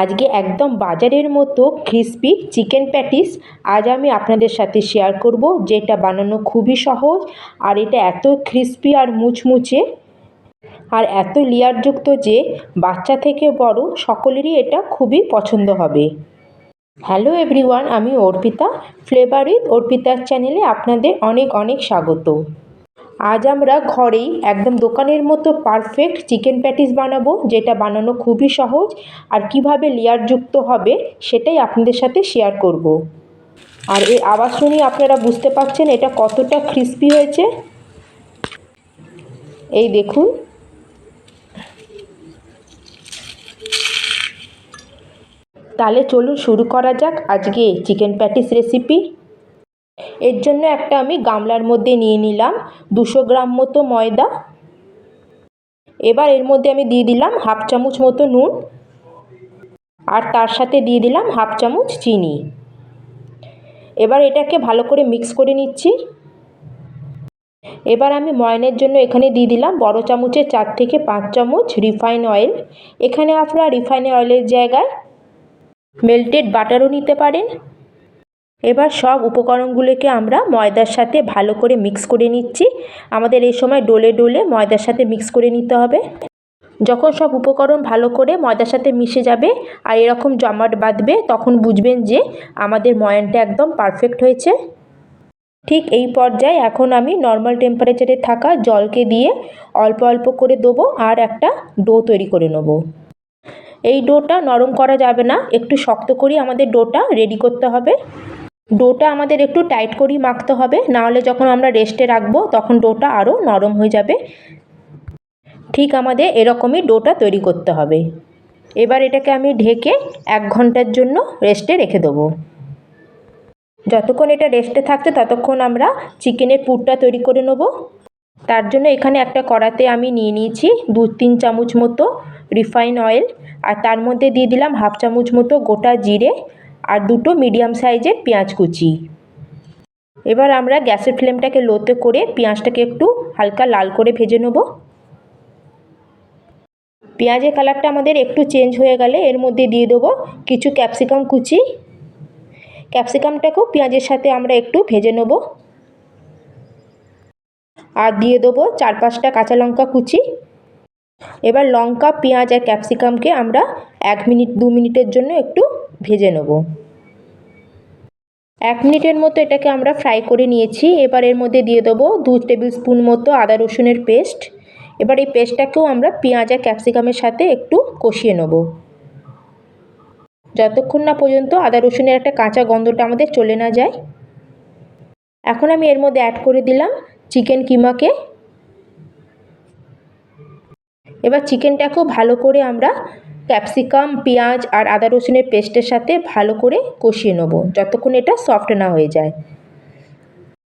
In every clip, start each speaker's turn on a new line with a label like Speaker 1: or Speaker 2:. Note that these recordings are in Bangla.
Speaker 1: আজকে একদম বাজারের মতো ক্রিস্পি চিকেন প্যাটিস আজ আমি আপনাদের সাথে শেয়ার করব, যেটা বানানো খুবই সহজ। আর এটা এত ক্রিস্পি আর মুচমুচে আর এত লেয়ারযুক্ত যে বাচ্চা থেকে বড় সকলেরই এটা খুবই পছন্দ হবে। হ্যালো এভরিওয়ান, আমি অর্পিতা। ফ্লেভার উইথ অর্পিতার চ্যানেলে আপনাদের অনেক অনেক স্বাগত। আজ আমরা ঘরেই একদম দোকানের মতো পারফেক্ট চিকেন প্যাটিস বানাবো, যেটা বানানো খুবই সহজ। আর কিভাবে লেয়ারযুক্ত হবে সেটাই আপনাদের সাথে শেয়ার করব। আর এর আওয়াজ শুনেই আপনারা বুঝতে পারছেন এটা কতটা ক্রিস্পি হয়েছে। এই দেখুন। তাহলে চলুন শুরু করা যাক আজকে চিকেন প্যাটিস রেসিপি। এর জন্য একটা আমি গামলার মধ্যে নিয়ে নিলাম 200 গ্রাম মতো ময়দা। এবার এর মধ্যে আমি দিয়ে দিলাম হাফ চামচ মতো নুন, আর তার সাথে দিয়ে দিলাম হাফ চামচ চিনি। এবার এটাকে ভালো করে মিক্স করে নিচ্ছি। এবার আমি ময়ানের জন্য এখানে দিয়ে দিলাম বড় চামচের 4 থেকে 5 চামচ রিফাইন অয়েল। এখানে আপনারা রিফাইন অয়েলের জায়গায় মেল্টেড বাটারও নিতে পারেন। এবার সব উপকরণগুলোকে আমরা ময়দার সাথে ভালো করে মিক্স করে নিচ্ছি। আমাদের এই সময় ডোলে ডোলে ময়দার সাথে মিক্স করে নিতে হবে। যখন সব উপকরণ ভালো করে ময়দার সাথে মিশে যাবে আর এরকম জমাট বাঁধবে, তখন বুঝবেন যে আমাদের ময়ানটা একদম পারফেক্ট হয়েছে। ঠিক এই পর্যায়ে এখন আমি নর্মাল টেম্পারেচারে থাকা জলকে দিয়ে অল্প অল্প করে দেবো আর একটা ডো তৈরি করে নেব। এই ডোটা নরম করা যাবে না, একটু শক্ত করেই আমাদের ডোটা রেডি করতে হবে। ডোটা আমাদের একটু টাইট করেই মাখতে হবে, নাহলে যখন আমরা রেস্টে রাখবো তখন ডোটা আরও নরম হয়ে যাবে। ঠিক আমাদের এরকমই ডোটা তৈরি করতে হবে। এবার এটাকে আমি ঢেকে 1 ঘন্টার জন্য রেস্টে রেখে দেবো। যতক্ষণ এটা রেস্টে থাকছে ততক্ষণ আমরা চিকেনের পুরটা তৈরি করে নেব। তার জন্য এখানে একটা কড়াতে আমি নিয়ে নিয়েছি 2-3 চামচ মতো রিফাইন অয়েল, আর তার মধ্যে দিয়ে দিলাম হাফ চামচ মতো গোটা জিরে আর 2টো মিডিয়াম সাইজের পেঁয়াজ কুচি। এবার আমরা গ্যাসের ফ্লেমটাকে লোতে করে পেঁয়াজটাকে একটু হালকা লাল করে ভেজে নেব। পেঁয়াজের কালারটা আমাদের একটু চেঞ্জ হয়ে গেলে এর মধ্যে দিয়ে দেবো কিছু ক্যাপসিকাম কুচি। ক্যাপসিকামটাকেও পেঁয়াজের সাথে আমরা একটু ভেজে নেব। আর দিয়ে দেবো 4-5টা কাঁচা লঙ্কা কুচি। এবার লঙ্কা, পেঁয়াজ আর ক্যাপসিকামকে আমরা 1-2 মিনিটের জন্য একটু ভেজে নেব। 1 মিনিটের মতো এটাকে আমরা ফ্রাই করে নিয়েছি। এবার এর মধ্যে দিয়ে দেবো 2 টেবিল স্পুন মতো আদা রসুনের পেস্ট। এবার এই পেস্টটাকেও আমরা পেঁয়াজ আর ক্যাপসিকামের সাথে একটু কষিয়ে নেব, যতক্ষণ না পর্যন্ত আদা রসুনের একটা কাঁচা গন্ধটা আমাদের চলে না যায়। এখন আমি এর মধ্যে অ্যাড করে দিলাম চিকেন কিমাকে। এবার চিকেনটাকেও ভালো করে আমরা ক্যাপসিকাম, পেঁয়াজ আর আদা রসুনের পেস্টের সাথে ভালো করে কষিয়ে নেব, যতক্ষণ এটা সফট না হয়ে যায়।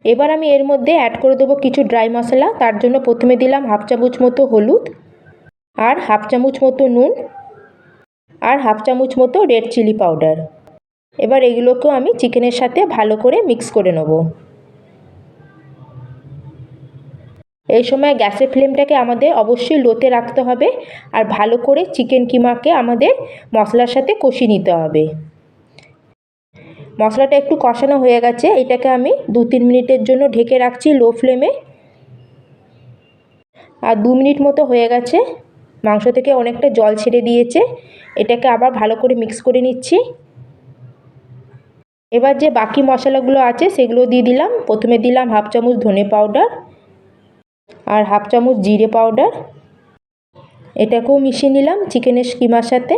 Speaker 1: এবার আমি এর মধ্যে অ্যাড করে দেবো কিছু ড্রাই মশলা। তার জন্য প্রথমে দিলাম হাফ চামচ মতো হলুদ, আর হাফ চামচ মতো নুন, আর হাফ চামচ মতো রেড চিলি পাউডার। এবার এগুলোকেও আমি চিকেনের সাথে ভালো করে মিক্স করে নেব। এই সময় গ্যাসের ফ্লেমটাকে আমাদের অবশ্যই লোতে রাখতে হবে, আর ভালো করে চিকেন কিমাকে আমাদের মশলার সাথে কষিয়ে নিতে হবে। মশলাটা একটু কষানো হয়ে গেছে, এটাকে আমি 2-3 মিনিটের জন্য ঢেকে রাখছি লো ফ্লেমে। আর 2 মিনিট মতো হয়ে গেছে, মাংস থেকে অনেকটা জল ছেড়ে দিয়েছে। এটাকে আবার ভালো করে মিক্স করে নিচ্ছি। এবার যে বাকি মশলাগুলো আছে সেগুলো দিয়ে দিলাম। প্রথমে দিলাম হাফ চামচ ধনে পাউডার আর হাফ চামচ জিরে পাউডার। এটাকেও মিশিয়ে নিলাম চিকেনের কিমার সাথে।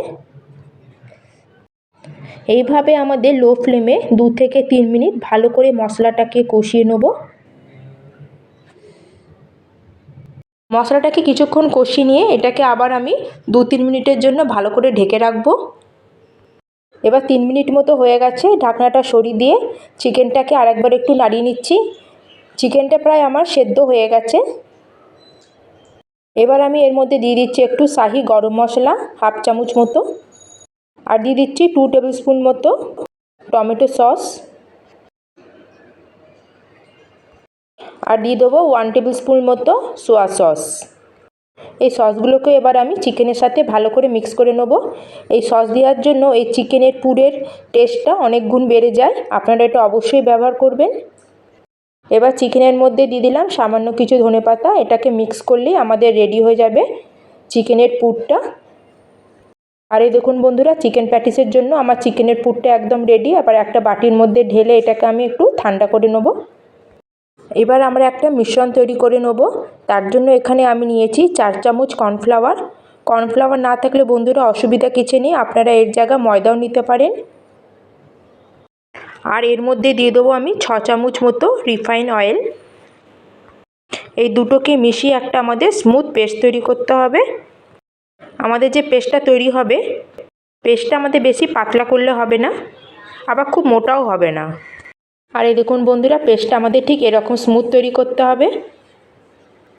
Speaker 1: এইভাবে আমাদের লো ফ্লেমে 2 থেকে 3 মিনিট ভালো করে মশলাটাকে কষিয়ে নেব। মশলাটাকে কিছুক্ষণ কষিয়ে নিয়ে এটাকে আবার আমি 2-3 মিনিটের জন্য ভালো করে ঢেকে রাখবো। এবার 3 মিনিট মতো হয়ে গেছে, ঢাকনাটা সরিয়ে দিয়ে চিকেনটাকে আরেকবার একটু নাড়িয়ে নিচ্ছি। চিকেনটা প্রায় আমার সেদ্ধ হয়ে গেছে। এবার আমি এর মধ্যে দিয়ে দিচ্ছি একটু শাহি গরম মশলা হাফ চামচ মতো, আর দিয়ে দিচ্ছি 2 টেবিল স্পুন মতো টমেটো সস, আর দিয়ে দেবো 1 টেবিল স্পুন মতো সোয়া সস। এই সসগুলোকে এবার আমি চিকেনের সাথে ভালো করে মিক্স করে নেব। এই সস দেওয়ার জন্য এই চিকেনের পুরের টেস্টটা অনেক গুণ বেড়ে যায়, আপনারা এটা অবশ্যই ব্যবহার করবেন। এবার চিকেনের মধ্যে দিয়ে দিলাম সামান্য কিছু ধনেপাতা, এটাকে মিক্স করলেই আমাদের রেডি হয়ে যাবে চিকেনের পুরটা। আর এই দেখুন বন্ধুরা, চিকেন প্যাটিসের জন্য আমার চিকেনের পুরটা একদম রেডি। আবার একটা বাটির মধ্যে ঢেলে এটাকে আমি একটু ঠান্ডা করে নেব। এবার আমরা একটা মিশ্রণ তৈরি করে নেব। তার জন্য এখানে আমি নিয়েছি 4 চামচ কর্নফ্লাওয়ার। কর্নফ্লাওয়ার না থাকলে বন্ধুরা অসুবিধা কিছু নেই, আপনারা এর জায়গায় ময়দাও নিতে পারেন। আর এর মধ্যে দিয়ে দেবো আমি 6 চামচ মতো রিফাইন অয়েল। এই দুটোকে মিশিয়ে একটা আমাদের স্মুথ পেস্ট তৈরি করতে হবে। আমাদের যে পেস্টটা তৈরি হবে, পেস্টটা আমাদের বেশি পাতলা করলে হবে না, আবার খুব মোটাও হবে না। আর এই দেখুন বন্ধুরা, পেস্টটা আমাদের ঠিক এরকম স্মুথ তৈরি করতে হবে।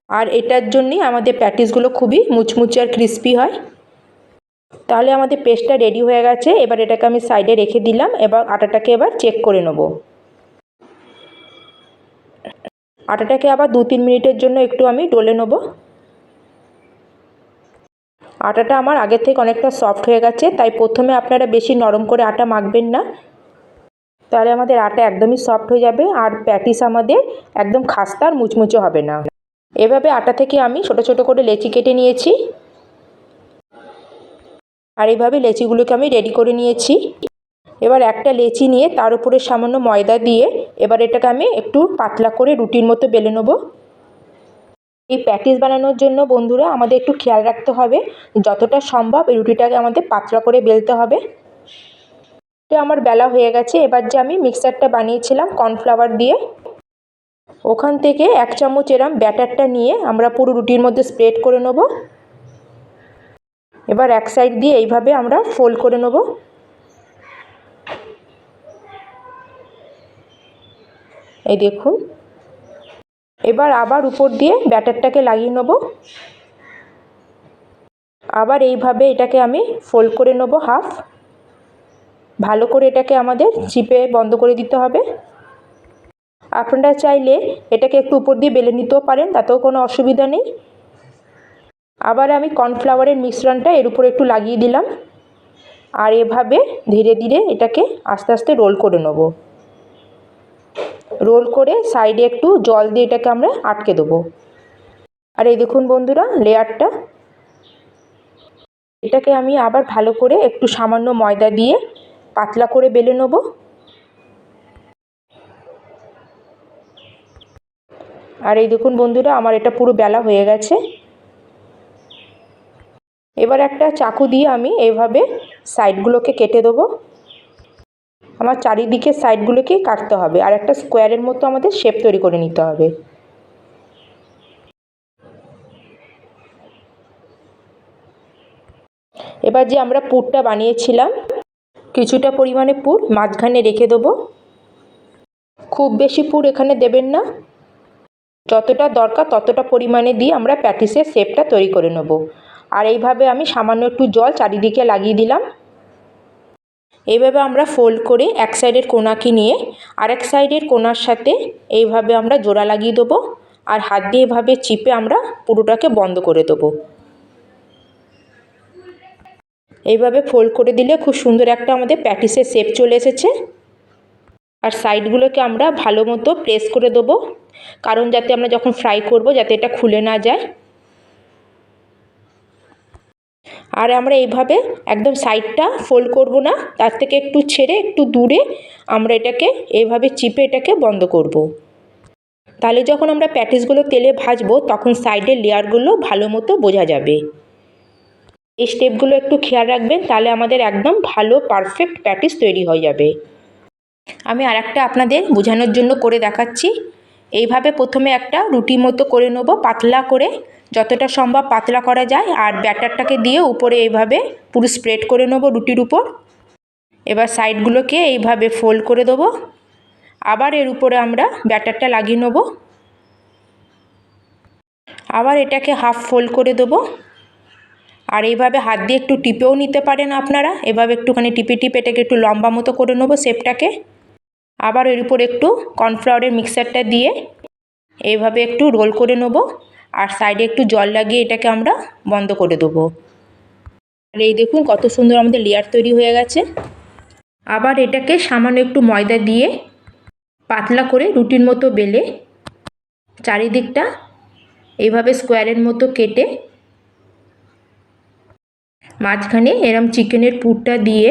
Speaker 1: আর এটার জন্যই আমাদের প্যাটিসগুলো খুবই মুচমুচে আর ক্রিস্পি হয়। তাহলে আমাদের পেস্টটা রেডি হয়ে গেছে। এবার এটাকে আমি সাইডে রেখে দিলাম। এবার আটাটাকে এবার চেক করে নেব। আটাটাকে আবার 2-3 মিনিটের জন্য একটু আমি ডলে নেব। আটাটা আমার আগের থেকে অনেকটা সফট হয়ে গেছে, তাই প্রথমে আপনারা বেশি নরম করে আটা মাখবেন না, তাহলে আমাদের আটা একদমই সফট হয়ে যাবে আর প্যাটিস আমাদের একদম খাস্তা আর মুচমুচে হবে না। এভাবে আটা থেকে আমি ছোট ছোট করে লেচি কেটে নিয়েছি। আর এইভাবে লেচিগুলোকে আমি রেডি করে নিয়েছি। এবার একটা লেচি নিয়ে তার উপরে সামান্য ময়দা দিয়ে এবার এটাকে আমি একটু পাতলা করে রুটির মতো বেলে নেব। এই প্যাটিস বানানোর জন্য বন্ধুরা আমাদের একটু খেয়াল রাখতে হবে, যতটা সম্ভব এই রুটিটাকে আমাদের পাতলা করে বেলতে হবে। এটা আমার বেলা হয়ে গেছে। এবার যে আমি মিক্সারটা বানিয়েছিলাম কর্নফ্লাওয়ার দিয়ে, ওখান থেকে 1 চামচ এরম ব্যাটারটা নিয়ে আমরা পুরো রুটির মধ্যে স্প্রেড করে নেব। এবার এক সাইড দিয়ে এইভাবে আমরা ফোল্ড করে নেব। এই দেখুন, এবার আবার উপর দিয়ে ব্যাটারটাকে লাগিয়ে নেব। আবার এইভাবে এটাকে আমি ফোল্ড করে নেব হাফ। ভালো করে এটাকে আমাদের চিপে বন্ধ করে দিতে হবে। আপনারা চাইলে এটাকে একটু উপর দিয়ে বেলে নিতেও পারেন, তাতেও কোনো অসুবিধা নেই। আবার আমি কর্নফ্লাওয়ারের মিশ্রণটা এর উপরে একটু লাগিয়ে দিলাম। আর এভাবে ধীরে ধীরে এটাকে আস্তে আস্তে রোল করে নেব। রোল করে সাইডে একটু জল দিয়ে এটাকে আমরা আটকে দেবো। আর এই দেখুন বন্ধুরা লেয়ারটা, এটাকে আমি আবার ভালো করে একটু সামান্য ময়দা দিয়ে পাতলা করে বেলে নেব। আর এই দেখুন বন্ধুরা, আমার এটা পুরো বেলা হয়ে গেছে। এবার একটা চাকু দিয়ে আমি এইভাবে সাইডগুলোকে কেটে দেবো। আমার চারিদিকে সাইডগুলোকেই কাটতে হবে আর একটা স্কোয়ারের মতো আমাদের শেপ তৈরি করে নিতে হবে। এবার যে আমরা পুরটা বানিয়েছিলাম, কিছুটা পরিমাণে পুর মাঝখানে রেখে দেবো। খুব বেশি পুর এখানে দেবেন না, যতটা দরকার ততটা পরিমাণে দিয়ে আমরা প্যাটিসের শেপটা তৈরি করে নেব। আর এইভাবে আমি সামান্য একটু জল চারিদিকে লাগিয়ে দিলাম। এইভাবে আমরা ফোল্ড করে এক সাইডের কোণাকে নিয়ে আরেক সাইডের কোণার সাথে এইভাবে আমরা জোড়া লাগিয়ে দেবো। আর হাত দিয়ে এভাবে চিপে আমরা পুরোটাকে বন্ধ করে দেবো। এইভাবে ফোল্ড করে দিলে খুব সুন্দর একটা আমাদের প্যাটিসের শেপ চলে এসেছে। আর সাইডগুলোকে আমরা ভালো মতো প্রেস করে দেবো, কারণ যাতে আমরা যখন ফ্রাই করব যাতে এটা খুলে না যায়। আর আমরা এইভাবে একদম সাইডটা ফোল্ড করব না, তার থেকে একটু ছেড়ে একটু দূরে আমরা এটাকে এইভাবে চিপে এটাকে বন্ধ করব। তাহলে যখন আমরা প্যাটিসগুলো তেলে ভাজবো তখন সাইডের লেয়ারগুলো ভালো মতো বোঝা যাবে। এই স্টেপগুলো একটু খেয়াল রাখবেন, তাহলে আমাদের একদম ভালো পারফেক্ট প্যাটিস তৈরি হয়ে যাবে। আমি আরেকটা আপনাদের বোঝানোর জন্য করে দেখাচ্ছি। এইভাবে প্রথমে একটা রুটি মতো করে নেব, পাতলা করে, যতটা সম্ভব পাতলা করা যায়। আর ব্যাটারটাকে দিয়ে উপরে এইভাবে পুরো স্প্রেড করে নেব রুটির উপর। এবার সাইডগুলোকে এইভাবে ফোল্ড করে দেবো। আবার এর উপরে আমরা ব্যাটারটা লাগিয়ে নেব। আবার এটাকে হাফ ফোল্ড করে দেবো। আর এইভাবে হাত দিয়ে একটু টিপেও নিতে পারেন আপনারা। এভাবে একটুখানি টিপে টিপে এটাকে একটু লম্বা মতো করে নেব শেপটাকে। আবার এর উপর একটু কর্নফ্লাওয়ারের মিক্সারটা দিয়ে এইভাবে একটু রোল করে নেব। আর সাইডে একটু জল লাগিয়ে এটাকে আমরা বন্ধ করে দেবো। আর এই দেখুন কত সুন্দর আমাদের লেয়ার তৈরি হয়ে গেছে। আবার এটাকে সামান্য একটু ময়দা দিয়ে পাতলা করে রুটির মতো বেলে চারিদিকটা এইভাবে স্কোয়ারের মতো কেটে মাঝখানে এরম চিকেনের পুরটা দিয়ে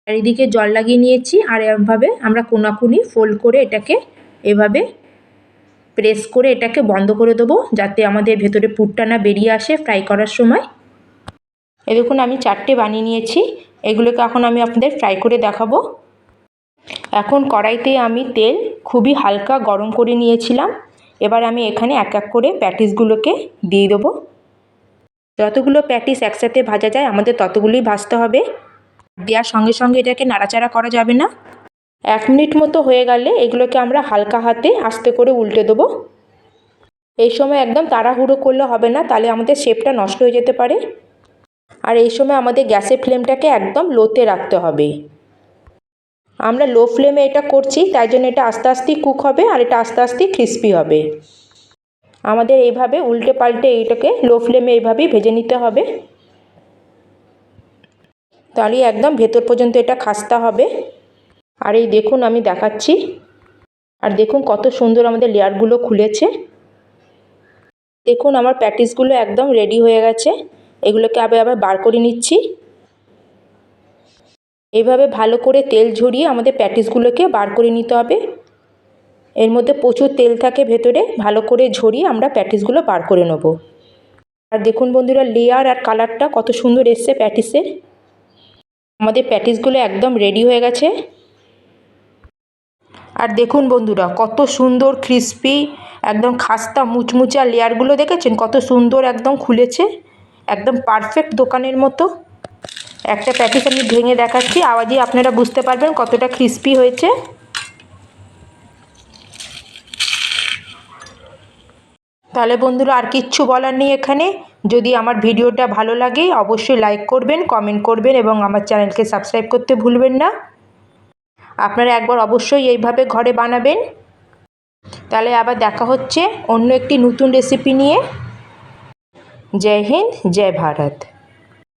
Speaker 1: চারিদিকে জল লাগিয়ে নিয়েছি। আর এরমভাবে আমরা কোনাকুনি ফোল্ড করে এটাকে এভাবে প্রেস করে এটাকে বন্ধ করে দেবো, যাতে আমাদের ভেতরে পুরটা না বেরিয়ে আসে ফ্রাই করার সময়। এই দেখুন আমি 4টে বানিয়ে নিয়েছি। এগুলোকে এখন আমি আপনাদের ফ্রাই করে দেখাবো। এখন কড়াইতে আমি তেল খুবই হালকা গরম করে নিয়েছিলাম। এবার আমি এখানে এক এক করে প্যাটিসগুলোকে দিয়ে দেবো। যতগুলো প্যাটিস একসাথে ভাজা যায় আমাদের ততগুলোই ভাজতে হবে। দেওয়ার সঙ্গে সঙ্গে এটাকে নাড়াচাড়া করা যাবে না। 1 মিনিট মতো হয়ে গেলে এগুলোকে আমরা হালকা হাতে আস্তে করে উল্টে দেবো। এই সময় একদম তাড়াহুড়ো করলে হবে না, তাহলে আমাদের শেপটা নষ্ট হয়ে যেতে পারে। আর এই সময় আমাদের গ্যাসের ফ্লেমটাকে একদম লোতে রাখতে হবে। আমরা লো ফ্লেমে এটা করছি, তাই জন্য এটা আস্তে আস্তে কুক হবে আর এটা আস্তে আস্তে ক্রিস্পি হবে। আমাদের এইভাবে উল্টে পাল্টে এইটাকে লো ফ্লেমে এইভাবেই ভেজে নিতে হবে, তাহলে একদম ভেতর পর্যন্ত এটা খাস্তা হবে। আর এই দেখুন আমি দেখাচ্ছি, আর দেখুন কত সুন্দর আমাদের লেয়ারগুলো খুলেছে। দেখুন আমার প্যাটিসগুলো একদম রেডি হয়ে গেছে। এগুলোকে আবার বার করে নিচ্ছি। এইভাবে ভালো করে তেল ঝরিয়ে আমাদের প্যাটিসগুলোকে বার করে নিতে হবে। এর মধ্যে প্রচুর তেল থাকে ভেতরে, ভালো করে ঝরিয়ে আমরা প্যাটিসগুলো বার করে নেব। আর দেখুন বন্ধুরা লেয়ার আর কালারটা কত সুন্দর এসছে প্যাটিসের। আমাদের প্যাটিসগুলো একদম রেডি হয়ে গেছে। আর দেখুন বন্ধুরা কত সুন্দর ক্রিস্পি একদম খাস্তা মুচমুচা লেয়ারগুলো দেখেছেন কত সুন্দর একদম খুলেছে, একদম পারফেক্ট দোকানের মতো। একটা প্যাটিস আমি ভেঙে দেখাচ্ছি, আওয়াজেই আপনারা বুঝতে পারবেন কতটা ক্রিস্পি হয়েছে। তাহলে বন্ধুরা আর কিচ্ছু বলার নেই এখানে। যদি আমার ভিডিওটা ভালো লাগে অবশ্যই লাইক করবেন, কমেন্ট করবেন এবং আমার চ্যানেলকে সাবস্ক্রাইব করতে ভুলবেন না। আপনারা একবার অবশ্যই এইভাবে ঘরে বানাবেন। তাহলে আবার দেখা হচ্ছে অন্য একটি নতুন রেসিপি নিয়ে। জয় হিন্দ, জয় ভারত।